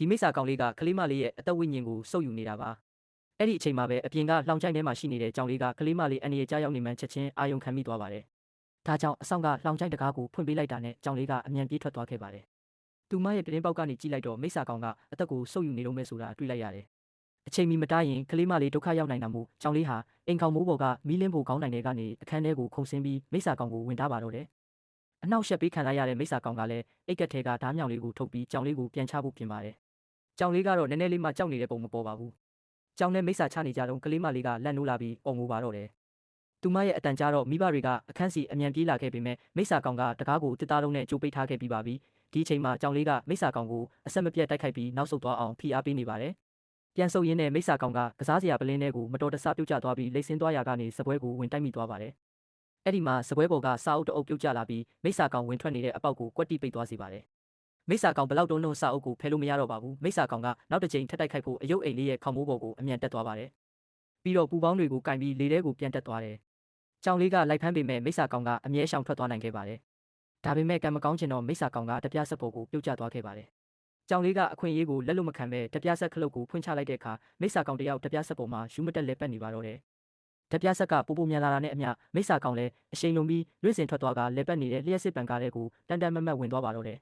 ဒီမိစ္ဆာကောင်လေးကကလေးမလေးရဲ့အသက်ဝိညာဉ်ကိုစုပ်ယူနေတာပါအဲ့ဒီအချိန်မှာပဲအပြင်ကလောင်ချိုင်းထဲမှာရှိနေတဲ့ကြောင်လေးကကလေးမလေးအန်ရကြားရောက်နေမှန်းချက်ချင်းအာယုံခံမိသွားပါတယ်ဒါကြောင့်အဆောင်ကလောင်ချိုင်းတကားကိုဖွင့်ပေးလိုက်တာနဲ့ကြောင်လေးကအမြန်ပြေးထွက်သွားခဲ့ပါတယ်သူမရဲ့ပြတင်းပေါက်ကနေကြည့်လိုက်တော့မိစ္ဆာကောင်ကအသက်ကိုစုပ်ယူနေတော့မယ်ဆိုတာတွေ့လိုက်ရတယ်အချိန်မီမတားရင်ကလေးမလေးဒုက္ခရောက်နိုင်တာမို့ကြောင်လေးဟာအိမ်ကောင်မိုးပေါ်ကမီးလင်းဖို့ကောင်းနိုင်တဲ့ကနေအခန်းထဲကိုခုန်ဆင်းပြီးမိစ္ဆာကောင်ကိုဝင်ထားပါတော့တယ်အနောက်ရှက်ပေးခံလိုက်ရတဲ့မိစ္ဆာကောင်ကလည်းအိတ်ကက်ထဲကဓားမြောင်လေးကိုထုတ်ပြီးကြောင်လေးကိုပြန်ချဖို့ပြင်ပါတယ်ကြောင်လေးကတော့နည်းနည်းလေးမှကြောက်နေတဲ့ပုံမပေါ်ပါဘူးကြောင်နဲ့မိစ္ဆာချနေကြတော့ကလေးမလေးကလက်နိုးလာပြီးအော်ငိုပါတော့တယ်သူမရဲ့အတန်ကြားတော့မိဘတွေကအခန်းစီအမြန်ပြေးလာခဲ့ပေမဲ့မိစ္ဆာကောင်ကတကားကိုတစ်သားလုံးနဲ့ကြိုးပိတ်ထားခဲ့ပြီးပါပြီဒီအချိန်မှာကြောင်လေးကမိစ္ဆာကောင်ကိုအဆက်မပြတ်တိုက်ခိုက်ပြီးနောက်ဆုတ်သွားအောင်ဖိအားပေးနေပါတယ်ပြန်ဆုပ်ရင်းနဲ့မိစ္ဆာကောင်ကကစားစရာပလင်းထဲကိုမတော်တဆပြုတ်ကျသွားပြီးလိမ့်ဆင်းသွားရာကနေစပွဲကိုဝင်တိုက်မိသွားပါတယ်အဲ့ဒီမှာစပွဲပေါ်ကစာအုပ်တအုပ်ပြုတ်ကျလာပြီးမိစ္ဆာကောင်ဝင်ထွက်နေတဲ့အပေါက်ကိုကွက်တိပိတ်သွားစေပါတယ်မိစ္ဆာကောင်ဘလောက်တုံးလုံးစာအုပ်ကိုဖယ်လို့မရတော့ပါဘူးမိစ္ဆာကောင်ကနောက်တစ်ချိန်ထပ်တိုက်ခိုက်ဖို့အယုတ်အိမ်လေးရဲ့ခေါင်းမိုးပေါ်ကိုအမြန်တက်သွားပါတယ်ပြီးတော့ပူပေါင်းတွေကိုကင်ပြီးလေထဲကိုပြန်တက်သွားတယ်ကြောင်လေးကလိုက်ဖမ်းပေမဲ့မိစ္ဆာကောင်ကအမြဲရှောင်ထွက်သွားနိုင်ခဲ့ပါတယ်ဒါပေမဲ့ကံမကောင်းချင်တော့မိစ္ဆာကောင်ကတပြားဆက်ပေါ်ကိုပြုတ်ကျသွားခဲ့ပါတယ်ကြောင်လေးကအခွင့်အရေးကိုလက်လွတ်မခံပဲတပြားဆက်ခလုတ်ကိုဖွင့်ချလိုက်တဲ့အခါမိစ္ဆာကောင်တယောက်တပြားဆက်ပေါ်မှာယူမတက်လဲပတ်နေပါတော့တယ်တပြားဆက်ကပူပူမြန်လာတာနဲ့အမျှမိစ္ဆာကောင်လည်းအရှိန်လုံးပြီးလွင့်စင်ထွက်သွားကလဲပတ်နေတဲ့လျှက်စစ်ပံကားလေးကိုတန်တန်မတ်မတ်ဝင်သွားပါတော့တယ်